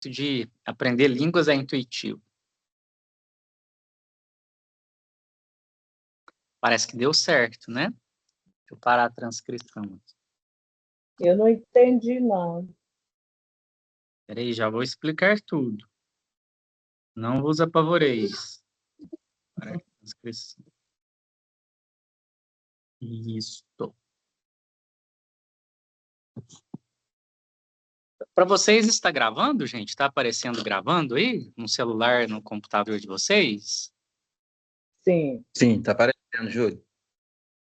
de aprender línguas é intuitivo. Parece que deu certo, né? Deixa eu parar a transcrição. Eu não entendi, não. Peraí, já vou explicar tudo. Não vos apavoreis. Para a transcrição. Isso. Para vocês, está gravando, gente? Está aparecendo gravando aí? No celular, no computador de vocês? Sim. Sim, tá aparecendo, Júlio.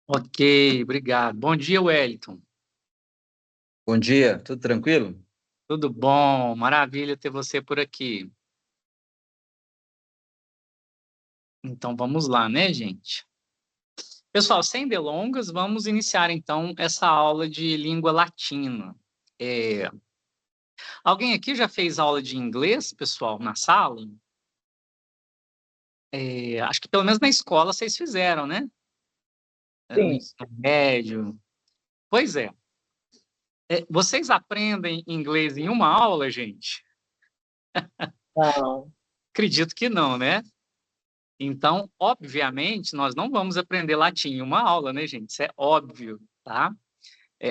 Ok, obrigado. Bom dia, Wellington. Bom dia, tudo tranquilo? Tudo bom? Maravilha ter você por aqui. Então, vamos lá, né, gente? Pessoal, sem delongas, vamos iniciar, então, essa aula de língua latina. Alguém aqui já fez aula de inglês, pessoal, na sala? Acho que pelo menos na escola vocês fizeram, né? No Sim. ensino médio. Pois é. Vocês aprendem inglês em uma aula, gente? Não. Acredito que não, né? Então, obviamente, nós não vamos aprender latim em uma aula, né, gente? Isso é óbvio, tá?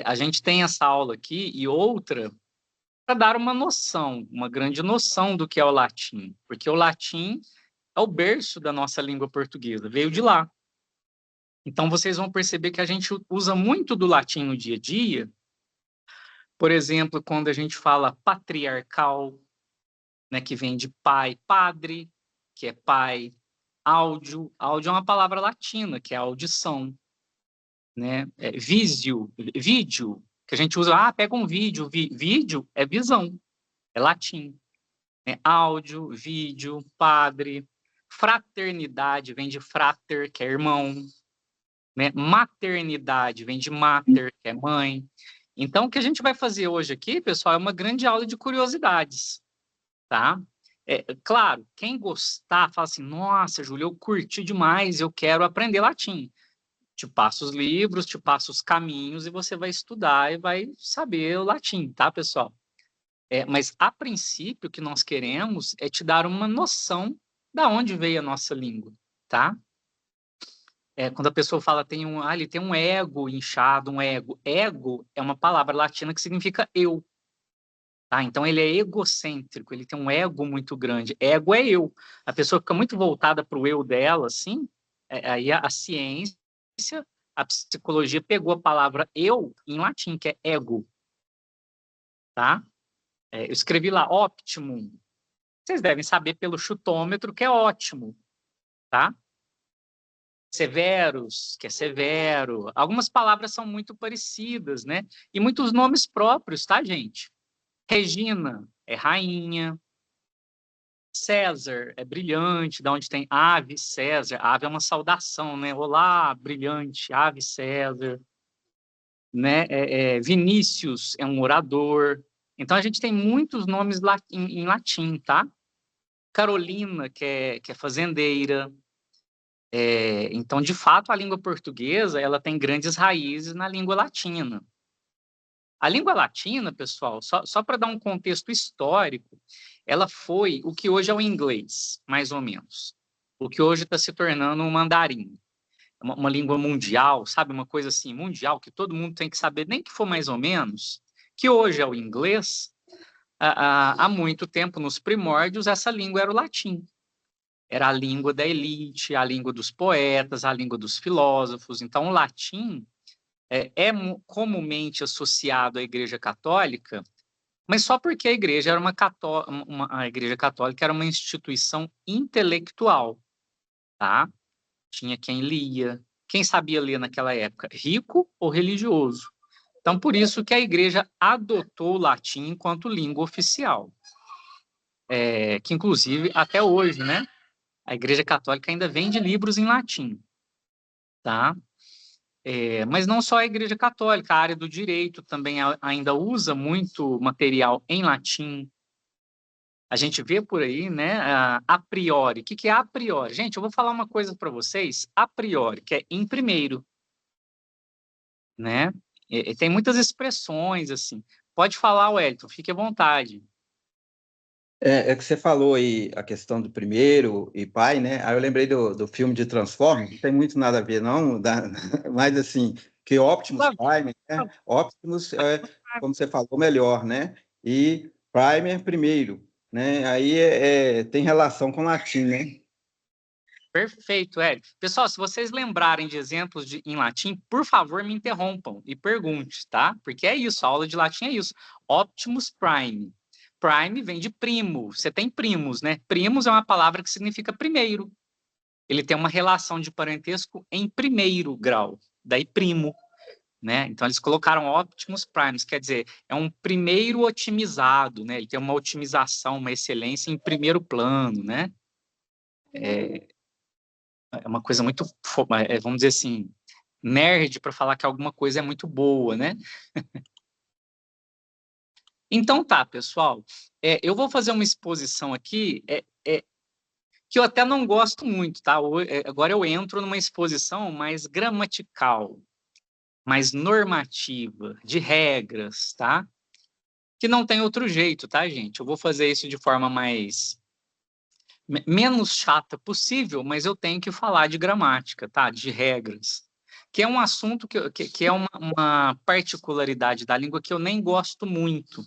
A gente tem essa aula aqui e outra para dar uma noção, uma grande noção do que é o latim, porque o latim é o berço da nossa língua portuguesa, veio de lá. Então, vocês vão perceber que a gente usa muito do latim no dia a dia. Por exemplo, quando a gente fala patriarcal, né, que vem de pai, padre, que é pai, áudio. Áudio é uma palavra latina, que é audição, né? Vídeo, que a gente usa, pega um vídeo, vídeo é visão, é latim. Áudio, vídeo, padre. Fraternidade vem de frater, que é irmão, né? Maternidade vem de mater, que é mãe. Então, o que a gente vai fazer hoje aqui, pessoal, é uma grande aula de curiosidades, tá? Claro, quem gostar, fala assim, nossa, Júlio, eu curti demais, eu quero aprender latim. Te passo os livros, te passo os caminhos e você vai estudar e vai saber o latim, tá, pessoal? Mas, a princípio, o que nós queremos é te dar uma noção da onde veio a nossa língua, tá? Quando a pessoa fala, ele tem um ego inchado, um ego. Ego é uma palavra latina que significa eu, tá? Então, ele é egocêntrico, ele tem um ego muito grande. Ego é eu. A pessoa fica muito voltada para o eu dela, assim, aí a ciência, a psicologia pegou a palavra eu em latim, que é ego, tá? Eu escrevi lá optimum. Vocês devem saber pelo chutômetro que é ótimo, tá? Severus, que é severo. Algumas palavras são muito parecidas, né? E muitos nomes próprios, tá, gente? Regina é rainha. César é brilhante, da onde tem ave César. Ave é uma saudação, né? Olá, brilhante, ave César. Né? Vinícius é um orador. Então, a gente tem muitos nomes em latim, tá? Carolina, que é fazendeira. Então, de fato, a língua portuguesa ela tem grandes raízes na língua latina. A língua latina, pessoal, só para dar um contexto histórico, ela foi o que hoje é o inglês, mais ou menos. O que hoje está se tornando um mandarim. Uma língua mundial, sabe? Uma coisa assim, mundial, que todo mundo tem que saber, nem que for mais ou menos, que hoje é o inglês. Há muito tempo, nos primórdios, essa língua era o latim. Era a língua da elite, a língua dos poetas, a língua dos filósofos. Então, o latim é comumente associado à Igreja Católica, mas só porque a Igreja a Igreja Católica era uma instituição intelectual, tá? Tinha quem lia, quem sabia ler naquela época, rico ou religioso. Então, por isso que a Igreja adotou o latim enquanto língua oficial, que inclusive até hoje, né? A Igreja Católica ainda vende livros em latim, tá? Mas não só a Igreja Católica, a área do direito também ainda usa muito material em latim. A gente vê por aí, né, a priori. O que é a priori? Gente, eu vou falar uma coisa para vocês, a priori, que é em primeiro, né? Tem muitas expressões, assim. Pode falar, Wellington, fique à vontade. É que você falou aí a questão do primeiro e pai, né? Aí eu lembrei do filme de Transformers, não tem muito nada a ver, não, mas assim, que Optimus Prime, né? Optimus é, como você falou, melhor, né? E Prime é primeiro, né? Aí tem relação com latim, né? Perfeito, Érico. Pessoal, se vocês lembrarem de exemplos em latim, por favor, me interrompam e pergunte, tá? Porque é isso, a aula de latim é isso. Optimus Prime. Prime vem de primo. Você tem primos, né? Primos é uma palavra que significa primeiro. Ele tem uma relação de parentesco em primeiro grau. Daí primo, né? Então eles colocaram Optimus Primes, quer dizer, é um primeiro otimizado, né? Ele tem uma otimização, uma excelência em primeiro plano, né? É uma coisa muito, vamos dizer assim, nerd para falar que alguma coisa é muito boa, né? Então tá, pessoal, eu vou fazer uma exposição aqui que eu até não gosto muito, tá? Agora eu entro numa exposição mais gramatical, mais normativa, de regras, tá? Que não tem outro jeito, tá, gente? Eu vou fazer isso de forma menos chata possível, mas eu tenho que falar de gramática, tá? De regras, que é um assunto que é uma particularidade da língua que eu nem gosto muito.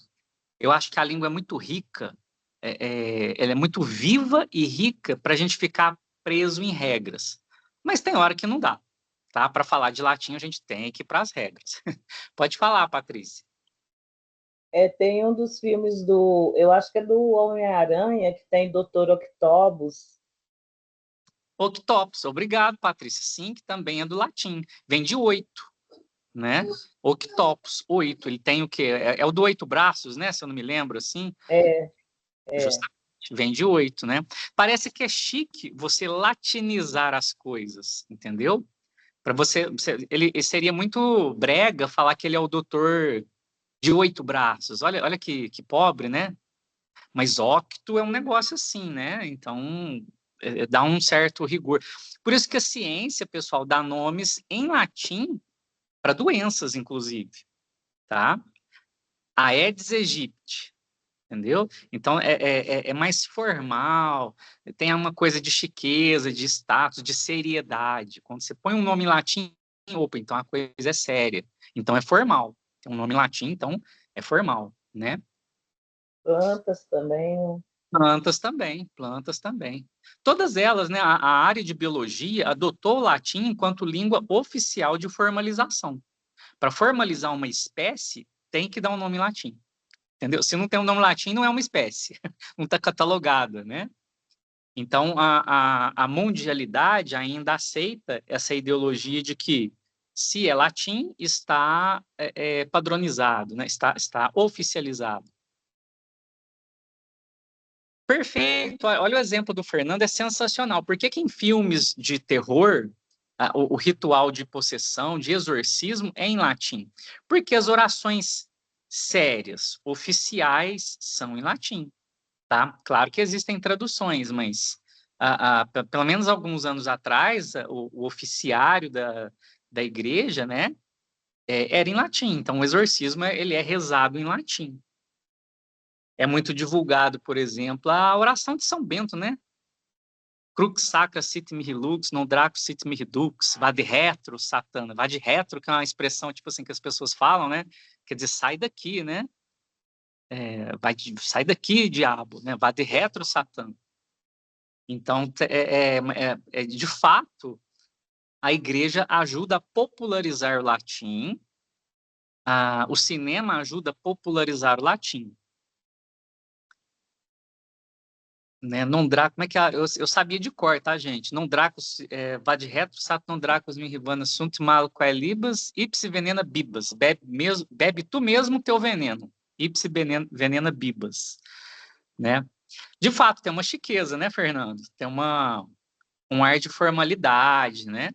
Eu acho que a língua é muito rica, ela é muito viva e rica para a gente ficar preso em regras. Mas tem hora que não dá, tá? Para falar de latim, a gente tem que ir para as regras. Pode falar, Patrícia. Tem um dos filmes eu acho que é do Homem-Aranha, que tem Doutor Octopus. Octopus, obrigado, Patrícia. Sim, que também é do latim. Vem de 8, né? Octopus, 8. Ele tem o quê? É o do 8 braços, né? Se eu não me lembro, assim. É, Justamente. Vem de 8, né? Parece que é chique você latinizar as coisas, entendeu? Para ele seria muito brega falar que ele é o doutor de 8 braços. Olha que pobre, né? Mas octo é um negócio assim, né? Então, dá um certo rigor. Por isso que a ciência, pessoal, dá nomes em latim para doenças, inclusive, tá? Aedes aegypti, entendeu? Então, é mais formal, tem uma coisa de chiqueza, de status, de seriedade. Quando você põe um nome em latim, opa, então a coisa é séria. Então, é formal. Tem um nome em latim, então é formal, né? plantas também, né? Plantas também. Todas elas, né, a área de biologia adotou o latim enquanto língua oficial de formalização. Para formalizar uma espécie, tem que dar um nome em latim, entendeu? Se não tem um nome em latim, não é uma espécie, não está catalogada, né? Então, a mundialidade ainda aceita essa ideologia de que, se é latim, está padronizado, né? Está oficializado. Perfeito. Olha o exemplo do Fernando, é sensacional. Por que que em filmes de terror, o ritual de possessão, de exorcismo, é em latim? Porque as orações sérias, oficiais, são em latim, tá? Claro que existem traduções, mas pelo menos alguns anos atrás, o oficiário da igreja, né, era em latim. Então, o exorcismo, ele é rezado em latim. É muito divulgado, por exemplo, a oração de São Bento, né? Crux sacra sit mihi lux, non draco sit mihi dux, vade retro, satana. Vade retro, que é uma expressão, tipo assim, que as pessoas falam, né? Quer dizer, sai daqui, né? Sai daqui, diabo, né? Vade retro, satana. Então, de fato, a igreja ajuda a popularizar o latim, o cinema ajuda a popularizar o latim. Né? Non Draco, como é que é? Eu sabia de cor, tá, gente? Non Dracos, vade retro, sat non Dracos me ribana sunt mal quae libas, ipsi venena bibas. Bebe tu mesmo teu veneno. Ipsi venena bibas. Né? De fato, tem uma chiqueza, né, Fernando? Tem um ar de formalidade, né?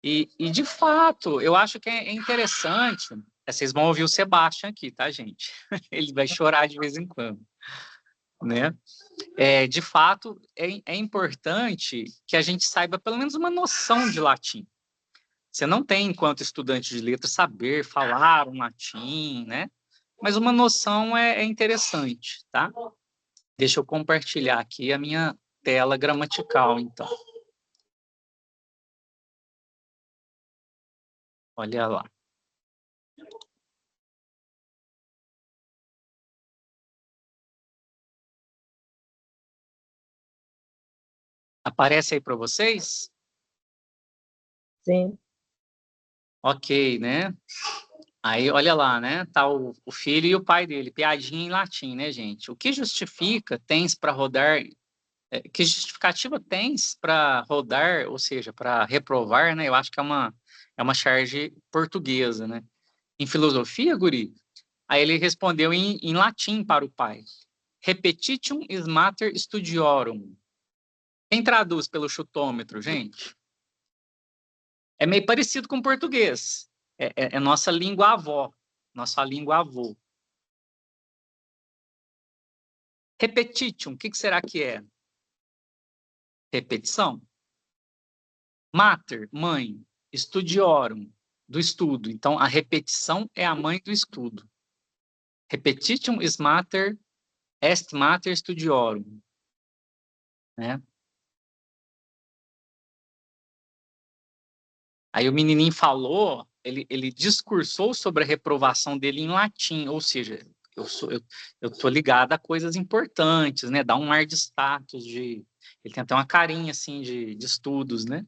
E de fato, eu acho que é interessante. Vocês vão ouvir o Sebastian aqui, tá, gente? Ele vai chorar de vez em quando, né? De fato, é importante que a gente saiba pelo menos uma noção de latim. Você não tem, enquanto estudante de letras, saber falar um latim, né? Mas uma noção é interessante, tá? Deixa eu compartilhar aqui a minha tela gramatical, então. Olha lá. Aparece aí para vocês? Sim. Ok, né? Aí, olha lá, né? Tá o filho e o pai dele, piadinha em latim, né, gente? O que justifica tens para rodar... que justificativa tens para rodar, ou seja, para reprovar, né? Eu acho que é uma charge portuguesa, né? Em filosofia, guri? Aí ele respondeu em latim para o pai. Repetitium is mater studiorum. Quem traduz pelo chutômetro, gente? É meio parecido com o português. É nossa língua avó. Nossa língua avô. Repetitium, o que será que é? Repetição. Mater, mãe. Studiorum, do estudo. Então, a repetição é a mãe do estudo. Repetitium is mater, est mater studiorum. Né? Aí o menininho falou, ele discursou sobre a reprovação dele em latim, ou seja, eu tô ligado a coisas importantes, né? Dá um ar de status, ele tem até uma carinha assim de estudos, né?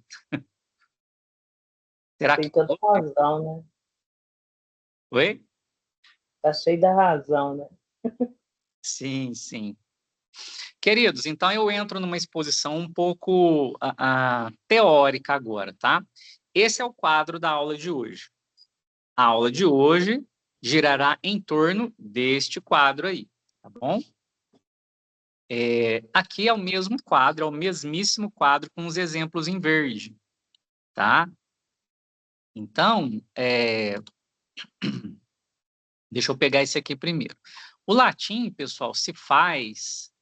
Será Tem que... toda razão, né? Oi? Tá cheio da razão, né? Sim, sim. Queridos, então eu entro numa exposição um pouco teórica agora, tá? Esse é o quadro da aula de hoje. A aula de hoje girará em torno deste quadro aí, tá bom? Aqui é o mesmo quadro, é o mesmíssimo quadro com os exemplos em verde, tá? Então, deixa eu pegar esse aqui primeiro. O latim, pessoal, se faz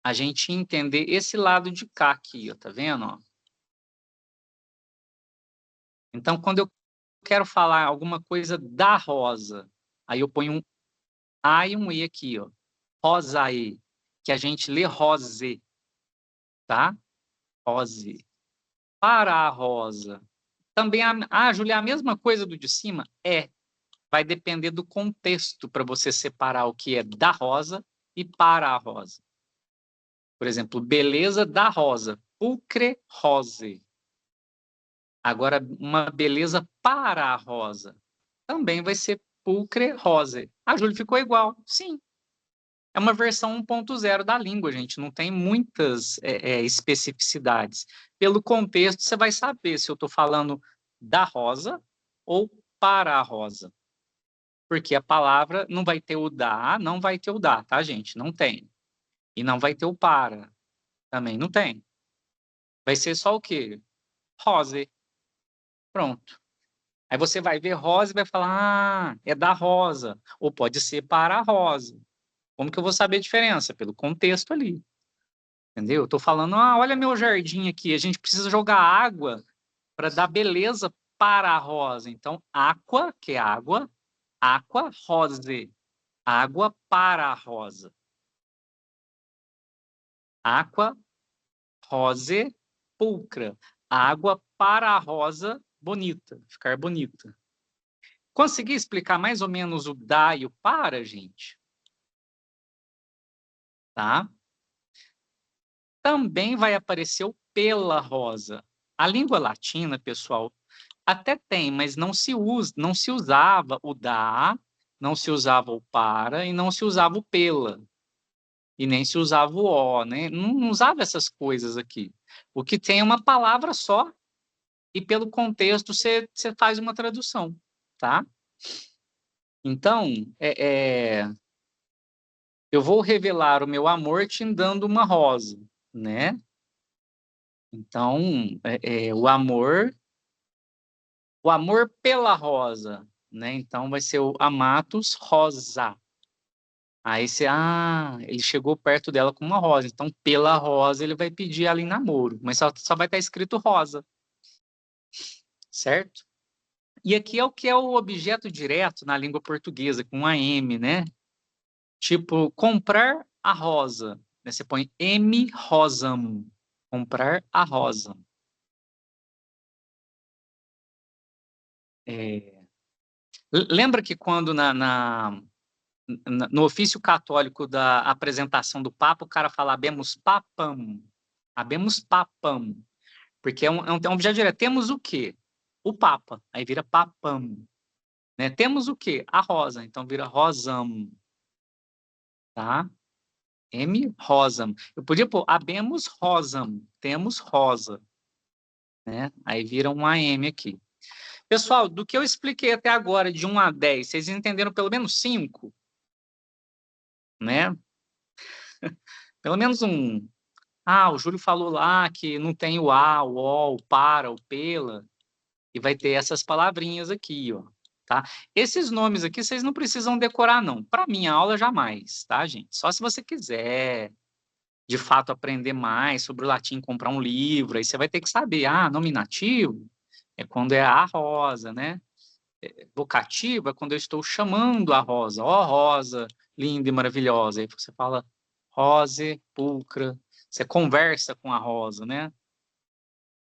a gente entender esse lado de cá aqui, ó, tá vendo? Ó? Então, quando eu quero falar alguma coisa da rosa, aí eu ponho um A e um E aqui, ó. Rosae, que a gente lê rose, tá? Rose. Para a rosa. Também, Júlia, a mesma coisa do de cima? Vai depender do contexto para você separar o que é da rosa e para a rosa. Por exemplo, beleza da rosa. Pulcre rose. Agora, uma beleza para a rosa. Também vai ser pulcre rose. A Júlia ficou igual. Sim. É uma versão 1.0 da língua, gente. Não tem muitas especificidades. Pelo contexto, você vai saber se eu estou falando da rosa ou para a rosa. Porque a palavra não vai ter o da, não vai ter o da, tá, gente? Não tem. E não vai ter o para. Também não tem. Vai ser só o quê? Rose. Pronto. Aí você vai ver rosa e vai falar, é da rosa. Ou pode ser para a rosa. Como que eu vou saber a diferença? Pelo contexto ali. Entendeu? Eu tô falando, olha meu jardim aqui, a gente precisa jogar água para dar beleza para a rosa. Então, aqua, que é água, aqua rose, água para a rosa. Aqua rose pulcra, água para a rosa bonita, ficar bonita. Consegui explicar mais ou menos o da e o para, gente? Tá? Também vai aparecer o pela rosa. A língua latina, pessoal, até tem, mas não se usava o da, não se usava o para e não se usava o pela. E nem se usava o ó, né? Não usava essas coisas aqui. O que tem é uma palavra só e pelo contexto você faz uma tradução, tá? Então, eu vou revelar o meu amor te dando uma rosa, né? Então, o amor pela rosa, né? Então vai ser o amatus rosa. Aí você, ele chegou perto dela com uma rosa, então pela rosa ele vai pedir ela em namoro, mas só vai estar escrito rosa, certo? E aqui é o que é o objeto direto na língua portuguesa, com a M, né? Tipo, comprar a rosa, né? Você põe M rosam, comprar a rosa. Lembra que quando no ofício católico da apresentação do Papa, o cara fala habemus papam, porque é um objeto direto. Temos o quê? O Papa, aí vira papam. Né? Temos o quê? A rosa, então vira rosam. Tá? M rosam. Eu podia pôr habemus rosam, temos rosa. Né? Aí vira um AM aqui. Pessoal, do que eu expliquei até agora, de 1 a 10, vocês entenderam pelo menos 5? Né? Pelo menos um. Ah, o Júlio falou lá que não tem o a, o ó, o para, o pela, e vai ter essas palavrinhas aqui, ó, tá? Esses nomes aqui vocês não precisam decorar, não. Para minha aula, jamais, tá, gente? Só se você quiser, de fato, aprender mais sobre o latim, comprar um livro, aí você vai ter que saber, nominativo é quando é a rosa, né? Vocativo é quando eu estou chamando a rosa. Ó, rosa, linda e maravilhosa. Aí você fala rose, pulcra. Você conversa com a rosa, né?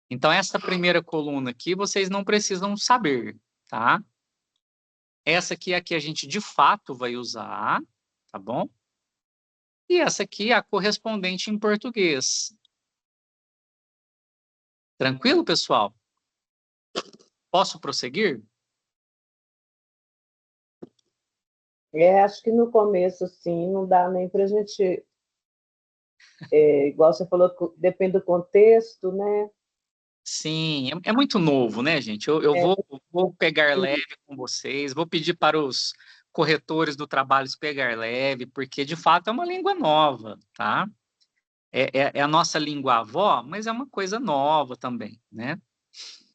Então, essa primeira coluna aqui, vocês não precisam saber, tá? Essa aqui é a que a gente, de fato, vai usar, tá bom? E essa aqui é a correspondente em português. Tranquilo, pessoal? Posso prosseguir? Acho que no começo, sim, não dá nem para a gente, igual você falou, depende do contexto, né? Sim, é muito novo, né, gente? Eu vou pegar leve com vocês, vou pedir para os corretores do trabalho pegar leve, porque, de fato, é uma língua nova, tá? É a nossa língua avó, mas é uma coisa nova também, né?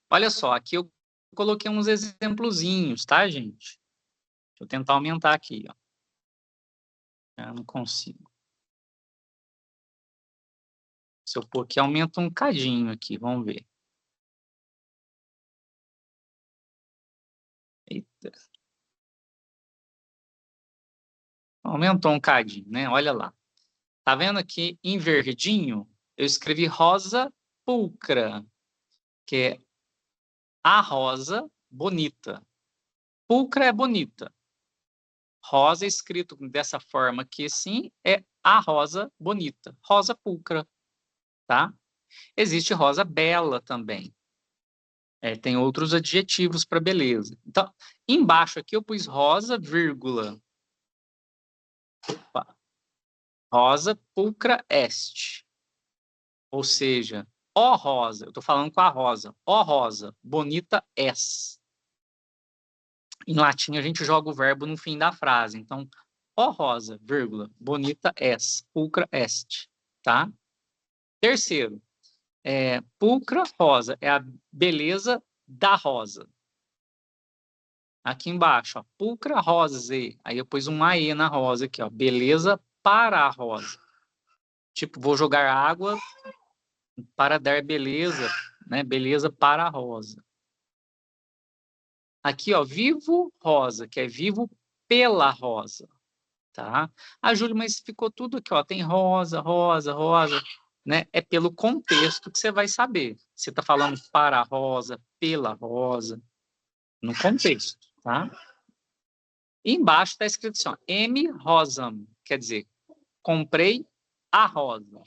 Olha só, aqui eu coloquei uns exemplozinhos, tá, gente? Deixa eu tentar aumentar aqui, ó. Eu não consigo. Se eu pôr aqui, aumenta um cadinho aqui, vamos ver. Eita. Aumentou um cadinho, né? Olha lá. Tá vendo aqui em verdinho? Eu escrevi rosa pulcra, que é a rosa bonita. Pulcra é bonita. Rosa escrito dessa forma aqui, sim, é a rosa bonita. Rosa pulcra, tá? Existe rosa bela também. Tem outros adjetivos para beleza. Então, embaixo aqui eu pus rosa, vírgula. Opa. Rosa pulcra est. Ou seja, ó rosa, eu estou falando com a rosa. Ó rosa, bonita es. Em latim, a gente joga o verbo no fim da frase. Então, ó rosa, vírgula, bonita es, pulcra est, tá? Terceiro, pulcra rosa, é a beleza da rosa. Aqui embaixo, ó, pulcra rose, aí eu pus um AE na rosa aqui, ó, beleza para a rosa. Tipo, vou jogar água para dar beleza, né? Beleza para a rosa. Aqui, ó, vivo rosa, que é vivo pela rosa, tá? Júlio, mas ficou tudo aqui, ó, tem rosa, rosa, rosa, né? É pelo contexto que você vai saber. Você está falando para a rosa, pela rosa, no contexto, tá? E embaixo está escrito assim, ó, M rosam, quer dizer, comprei a rosa.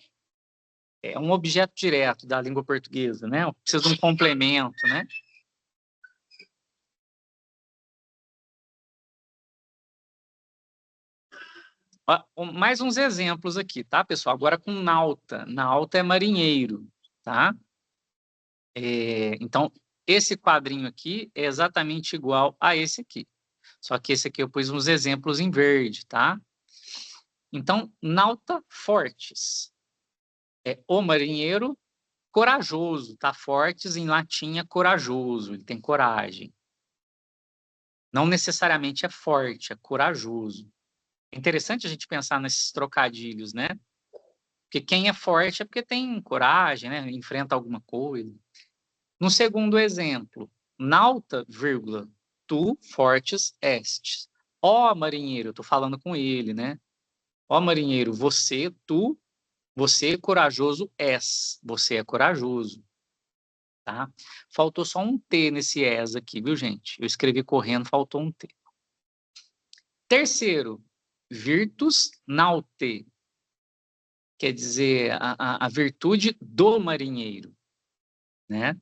É um objeto direto da língua portuguesa, né? Precisa de um complemento, né? Mais uns exemplos aqui, tá, pessoal? Agora com nauta. Nauta é marinheiro, tá? Então, esse quadrinho aqui é exatamente igual a esse aqui. Só que esse aqui eu pus uns exemplos em verde, tá? Então, nauta fortes. É o marinheiro corajoso, tá? Fortes em latim é corajoso, ele tem coragem. Não necessariamente é forte, é corajoso. É interessante a gente pensar nesses trocadilhos, né? Porque quem é forte é porque tem coragem, né? Enfrenta alguma coisa. No segundo exemplo, nauta, vírgula, tu fortes estes. Ó marinheiro, eu tô falando com ele, né? Ó marinheiro, você, tu Você corajoso és. Você é corajoso. Tá? Faltou só um T nesse es aqui, viu, gente? Eu escrevi correndo, faltou um T. Terceiro, virtus naute. Quer dizer, a virtude do marinheiro, né?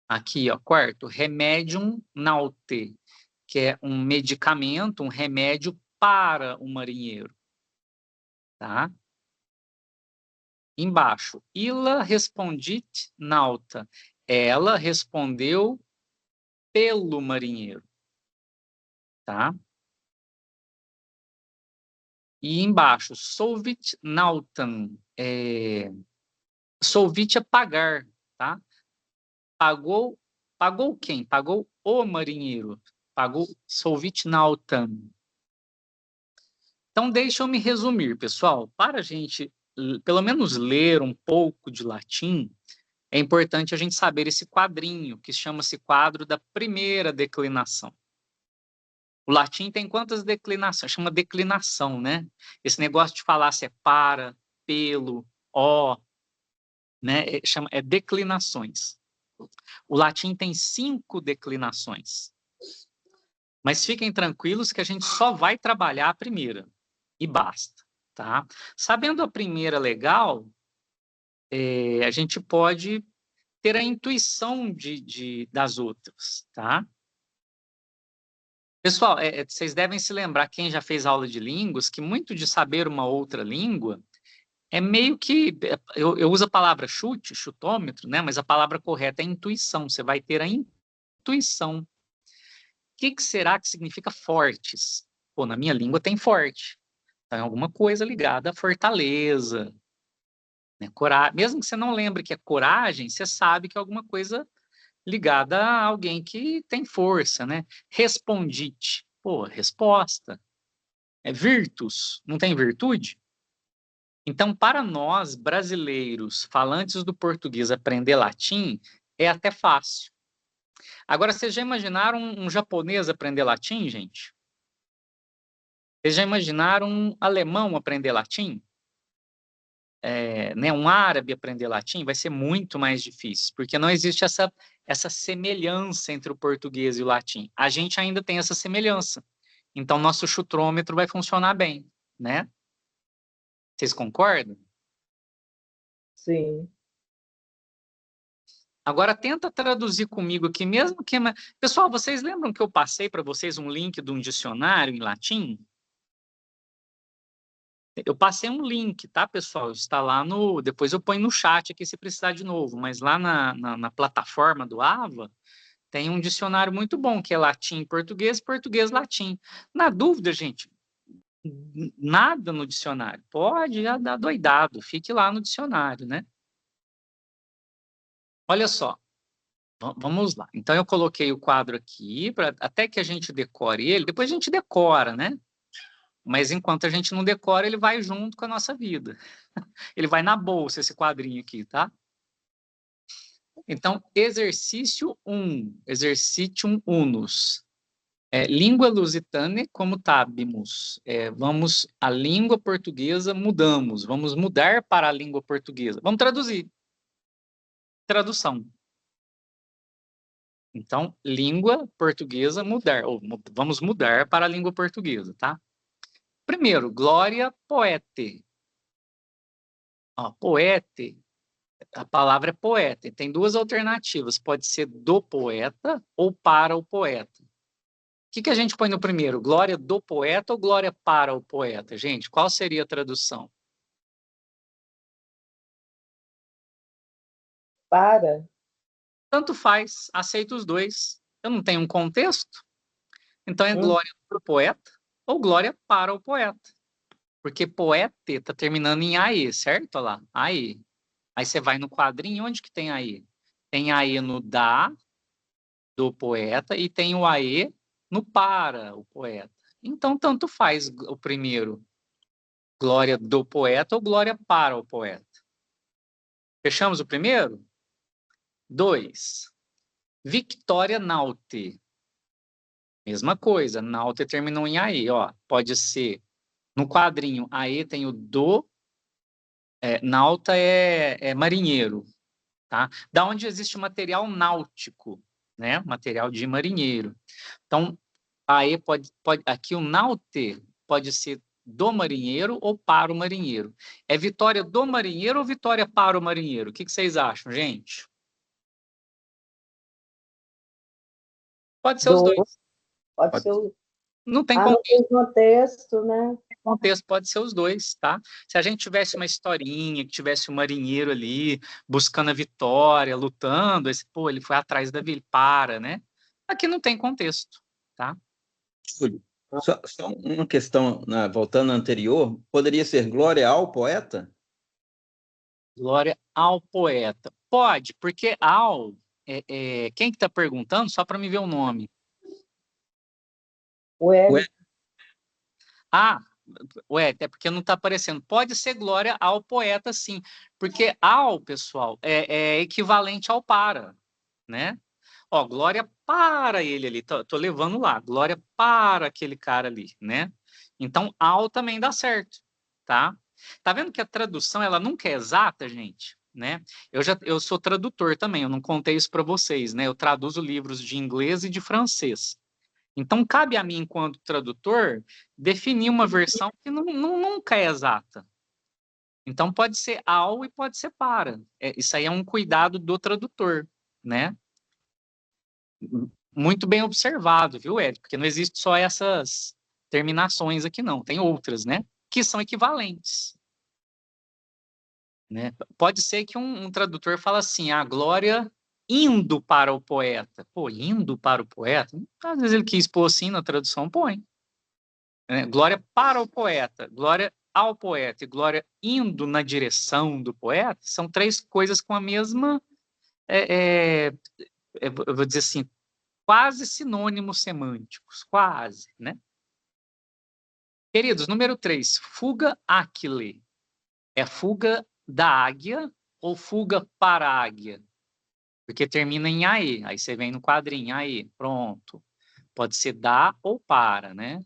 Aqui, ó, quarto, remedium naute, que é um medicamento, um remédio para o marinheiro, tá? Embaixo, illa respondit nauta. Ela respondeu pelo marinheiro, tá? E embaixo, solvit nautam. Solvit é pagar, tá? Pagou quem? Pagou o marinheiro. Pagou solvit nautam. Então, deixa eu me resumir, pessoal. Para a gente, pelo menos, ler um pouco de latim, é importante a gente saber esse quadrinho, que chama-se quadro da primeira declinação. O latim tem quantas declinações? Chama declinação, né? Esse negócio de falar se é para, pelo, ó, né? É declinações. O latim tem 5 declinações. Mas fiquem tranquilos que a gente só vai trabalhar a primeira. E basta, tá? Sabendo a primeira legal, a gente pode ter a intuição das outras, tá? Pessoal, vocês devem se lembrar, quem já fez aula de línguas, que muito de saber uma outra língua é meio que... Eu uso a palavra chute, chutômetro, né? Mas a palavra correta é intuição. Você vai ter a intuição. O que será que significa fortes? Pô, na minha língua tem forte. Então, é alguma coisa ligada à fortaleza, né? Mesmo que você não lembre que é coragem, você sabe que é alguma coisa ligada a alguém que tem força, né? Respondite. Pô, resposta. É virtus. Não tem virtude? Então, para nós, brasileiros, falantes do português, aprender latim é até fácil. Agora, vocês já imaginaram um japonês aprender latim, gente? Vocês já imaginaram um alemão aprender latim? Né, um árabe aprender latim? Vai ser muito mais difícil, porque não existe essa semelhança entre o português e o latim. A gente ainda tem essa semelhança. Então, nosso chutrômetro vai funcionar bem, né? Vocês concordam? Sim. Agora, tenta traduzir comigo aqui, mesmo que... Pessoal, vocês lembram que eu passei para vocês um link de um dicionário em latim? Eu passei um link, tá, pessoal? Está lá no... Depois eu ponho no chat aqui se precisar de novo, mas lá na plataforma do AVA tem um dicionário muito bom, que é latim, português, português, latim. Na dúvida, gente, nada no dicionário. Pode já dar doidado, fique lá no dicionário, né? Olha só. Vamos lá. Então, eu coloquei o quadro aqui, até que a gente decore ele. Depois a gente decora, né? Mas enquanto a gente não decora, ele vai junto com a nossa vida. Ele vai na bolsa, esse quadrinho aqui, tá? Então, exercício 1. Exercitium unus. Língua lusitane como tabimus. Vamos, a língua portuguesa mudamos. Vamos mudar para a língua portuguesa. Vamos traduzir. Tradução. Então, língua portuguesa mudar, ou vamos mudar para a língua portuguesa, tá? Primeiro, glória poete. Ó, poete, a palavra é poeta, tem 2 alternativas, pode ser do poeta ou para o poeta. O que a gente põe no primeiro? Glória do poeta ou glória para o poeta? Gente, qual seria a tradução? Para. Tanto faz, aceito os 2. Eu não tenho um contexto, então é glória para o poeta ou glória para o poeta. Porque poeta está terminando em AE, certo? Olha lá, AE. Aí você vai no quadrinho, onde que tem AE? Tem AE no da, do poeta, e tem o AE no para o poeta. Então, tanto faz o primeiro, glória do poeta ou glória para o poeta. Fechamos o primeiro? 2. Victoria Naute. Mesma coisa, Naute terminou em AE. Ó. Pode ser, no quadrinho, AE tem o do Nauta é marinheiro, tá? Da onde existe o material náutico, né? Material de marinheiro. Então, aí aqui o naute pode ser do marinheiro ou para o marinheiro. É vitória do marinheiro ou vitória para o marinheiro? O que vocês acham, gente? Pode ser os dois. Pode ser o... Não tem no mesmo texto, né? Contexto, pode ser os dois, tá? Se a gente tivesse uma historinha, que tivesse um marinheiro ali, buscando a vitória, lutando, ele foi atrás da vila, né? Aqui não tem contexto, tá? Júlio, só uma questão, voltando à anterior, poderia ser glória ao poeta? Glória ao poeta. Pode, porque ao... quem que tá perguntando? Só para me ver o nome. Ué. Até porque não está aparecendo. Pode ser glória ao poeta, sim. Porque ao, pessoal, é equivalente ao para, né? Ó, glória para ele ali. Tô levando lá. Glória para aquele cara ali, né? Então, ao também dá certo, tá? Tá vendo que a tradução, ela nunca é exata, gente? Né? Eu sou tradutor também, eu não contei isso para vocês, né? Eu traduzo livros de inglês e de francês. Então, cabe a mim, enquanto tradutor, definir uma versão que nunca é exata. Então, pode ser ao e pode ser para. Isso aí é um cuidado do tradutor, né? Muito bem observado, viu, Érico? Porque não existe só essas terminações aqui, não. Tem outras, né? Que são equivalentes. Né? Pode ser que um tradutor fale assim, a glória indo para o poeta. Pô, indo para o poeta? Às vezes ele quis pôr assim na tradução, põe. Glória para o poeta, glória ao poeta e glória indo na direção do poeta são três coisas com a mesma, eu vou dizer assim, quase sinônimos semânticos, quase, né? Queridos, número 3, fuga aquile. É fuga da águia ou fuga para a águia? Porque termina em ae, aí você vem no quadrinho, ae, pronto. Pode ser da ou para, né?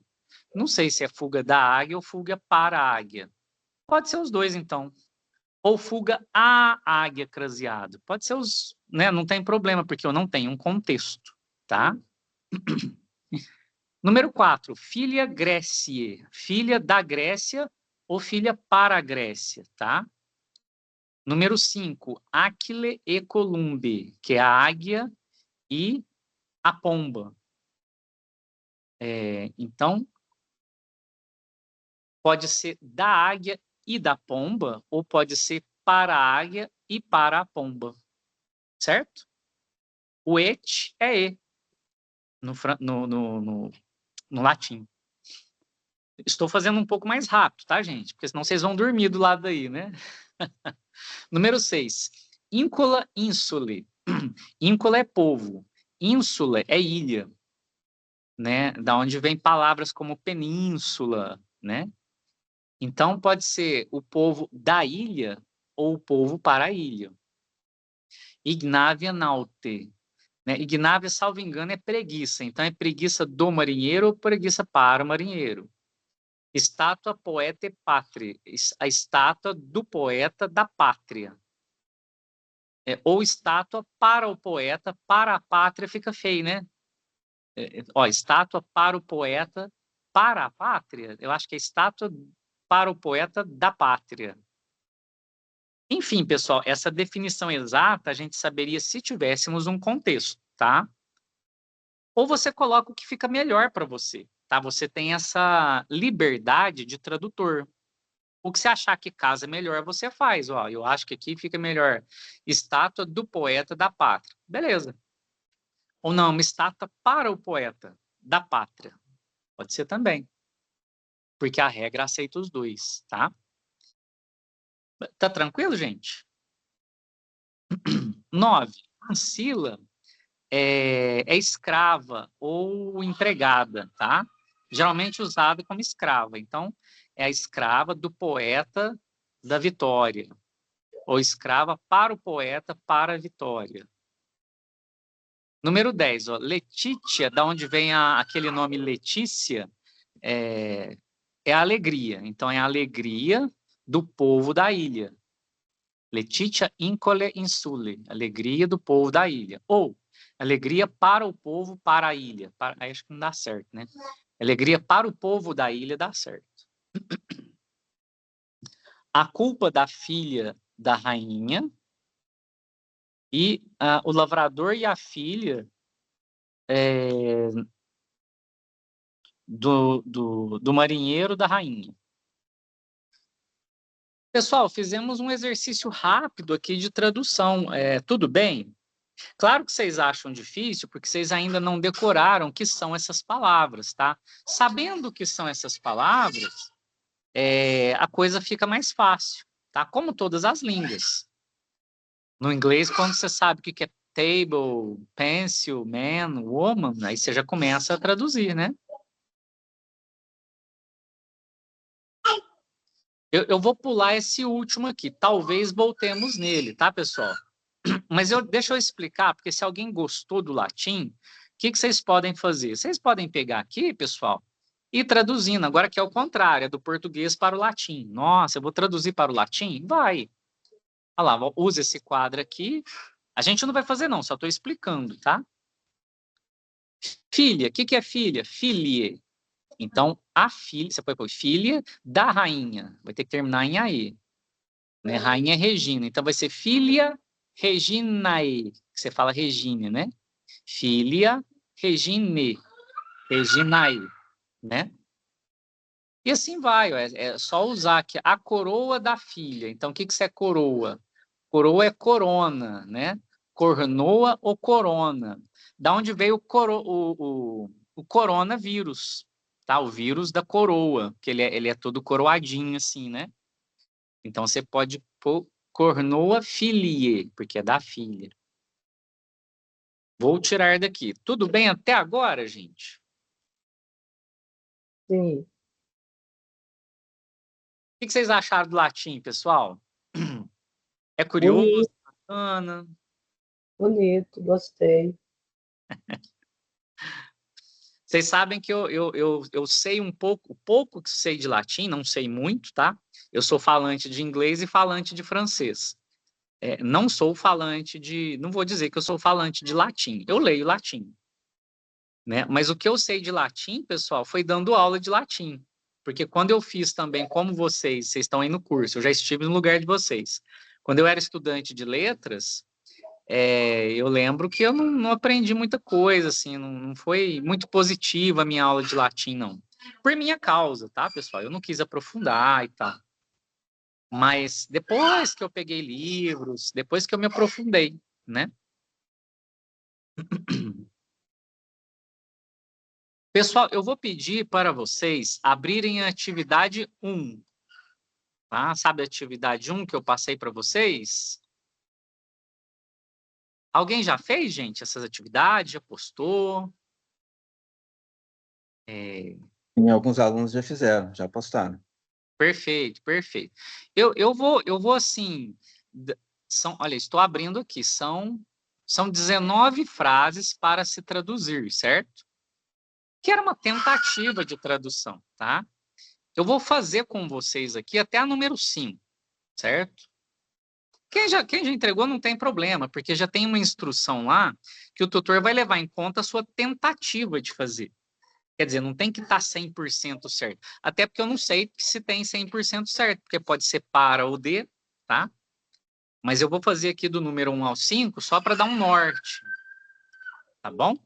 Não sei se é fuga da águia ou fuga para a águia. Pode ser os dois, então. Ou fuga à águia craseado. Pode ser os... Né? Não tem problema, porque eu não tenho um contexto, tá? Número 4, filha Grécie. Filha da Grécia ou filha para a Grécia, tá? Número 5, Aquile e Columbe, que é a águia e a pomba. Então, pode ser da águia e da pomba, ou pode ser para a águia e para a pomba. Certo? O et é e no latim. Estou fazendo um pouco mais rápido, tá, gente? Porque senão vocês vão dormir do lado daí, né? Número 6. Íncula insule. Íncula é povo. Ínsula é ilha, né? Da onde vem palavras como península, né? Então, pode ser o povo da ilha ou o povo para a ilha. Ignávia naute. Né? Ignávia, salvo engano, é preguiça. Então, é preguiça do marinheiro ou preguiça para o marinheiro. Estátua, poeta e pátria. A estátua do poeta da pátria. Ou estátua para o poeta, para a pátria fica feio, né? Estátua para o poeta, para a pátria. Eu acho que é estátua para o poeta da pátria. Enfim, pessoal, essa definição exata a gente saberia se tivéssemos um contexto, tá? Ou você coloca o que fica melhor para você, tá? Você tem essa liberdade de tradutor. O que você achar que casa melhor, você faz. Eu acho que aqui fica melhor estátua do poeta da pátria. Beleza. Ou não, uma estátua para o poeta da pátria. Pode ser também. Porque a regra aceita os dois, tá? Tá tranquilo, gente? 9. Ancila é escrava ou empregada, tá? Geralmente usada como escrava. Então, é a escrava do poeta da vitória. Ou escrava para o poeta para a vitória. Número 10, Letícia, da onde vem aquele nome Letícia, é a alegria. Então, é a alegria do povo da ilha. Letitia incole insule, alegria do povo da ilha. Ou, alegria para o povo, para a ilha. Aí acho que não dá certo, né? Alegria para o povo da ilha dá certo. A culpa da filha da rainha e o lavrador e a filha do marinheiro da rainha. Pessoal, fizemos um exercício rápido aqui de tradução. Tudo bem? Claro que vocês acham difícil, porque vocês ainda não decoraram o que são essas palavras, tá? Sabendo o que são essas palavras, a coisa fica mais fácil, tá? Como todas as línguas. No inglês, quando você sabe o que é table, pencil, man, woman, aí você já começa a traduzir, né? Eu vou pular esse último aqui. Talvez voltemos nele, tá, pessoal? Mas deixa eu explicar, porque se alguém gostou do latim, o que vocês podem fazer? Vocês podem pegar aqui, pessoal, e ir traduzindo. Agora que é o contrário, é do português para o latim. Nossa, eu vou traduzir para o latim? Vai. Olha lá, usa esse quadro aqui. A gente não vai fazer, não, só estou explicando, tá? Filha, o que é filha? Filie. Então, a filha, você pode pôr filha da rainha. Vai ter que terminar em AE. Né? Rainha Regina. Então, vai ser filha Reginae. Que você fala Regine, né? Filha Regine. Reginae. Né? E assim vai. É só usar aqui a coroa da filha. Então, o que é coroa? Coroa é corona, né? Coroa ou corona. Da onde veio o coronavírus, tá? O vírus da coroa, que ele é todo coroadinho assim, né? Então você pode pôr coroa filie, porque é da filha. Vou tirar daqui. Tudo bem até agora, gente? Sim. O que vocês acharam do latim, pessoal? É curioso, Bonito, bacana. bonito, gostei. Vocês sabem que eu sei um pouco, o pouco que sei de latim, não sei muito, tá? Eu sou falante de inglês e falante de francês. Não sou falante não vou dizer que eu sou falante de latim. Eu leio latim, né? Mas o que eu sei de latim, pessoal, foi dando aula de latim. Porque quando eu fiz também, como vocês estão aí no curso, eu já estive no lugar de vocês. Quando eu era estudante de letras, eu lembro que eu não aprendi muita coisa, assim, não foi muito positiva a minha aula de latim, não. Por minha causa, tá, pessoal? Eu não quis aprofundar e tal. Mas depois que eu peguei livros, depois que eu me aprofundei, né? Pessoal, eu vou pedir para vocês abrirem a atividade 1, tá? Sabe a atividade 1 que eu passei para vocês? Alguém já fez, gente, essas atividades? Já postou? E alguns alunos já fizeram, já postaram. Perfeito, perfeito. Eu vou assim, olha, estou abrindo aqui, são 19 frases para se traduzir, certo? Que era uma tentativa de tradução, tá? Eu vou fazer com vocês aqui até a número 5, certo? Quem já entregou não tem problema, porque já tem uma instrução lá que o tutor vai levar em conta a sua tentativa de fazer. Quer dizer, não tem que estar 100% certo. Até porque eu não sei se tem 100% certo, porque pode ser para ou de, tá? Mas eu vou fazer aqui do número 1 ao 5 só para dar um norte, tá bom?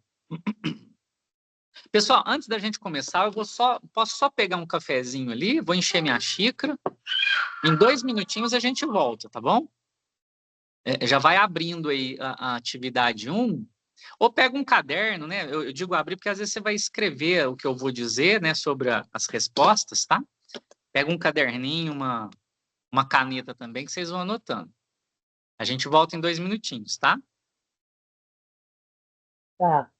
Pessoal, antes da gente começar, posso só pegar um cafezinho ali, vou encher minha xícara. Em 2 minutinhos a gente volta, tá bom? Já vai abrindo aí a atividade 1, ou pega um caderno, né? Eu digo abrir porque às vezes você vai escrever o que eu vou dizer, né, sobre as respostas, tá? Pega um caderninho, uma caneta também, que vocês vão anotando. A gente volta em 2 minutinhos, tá? Tá.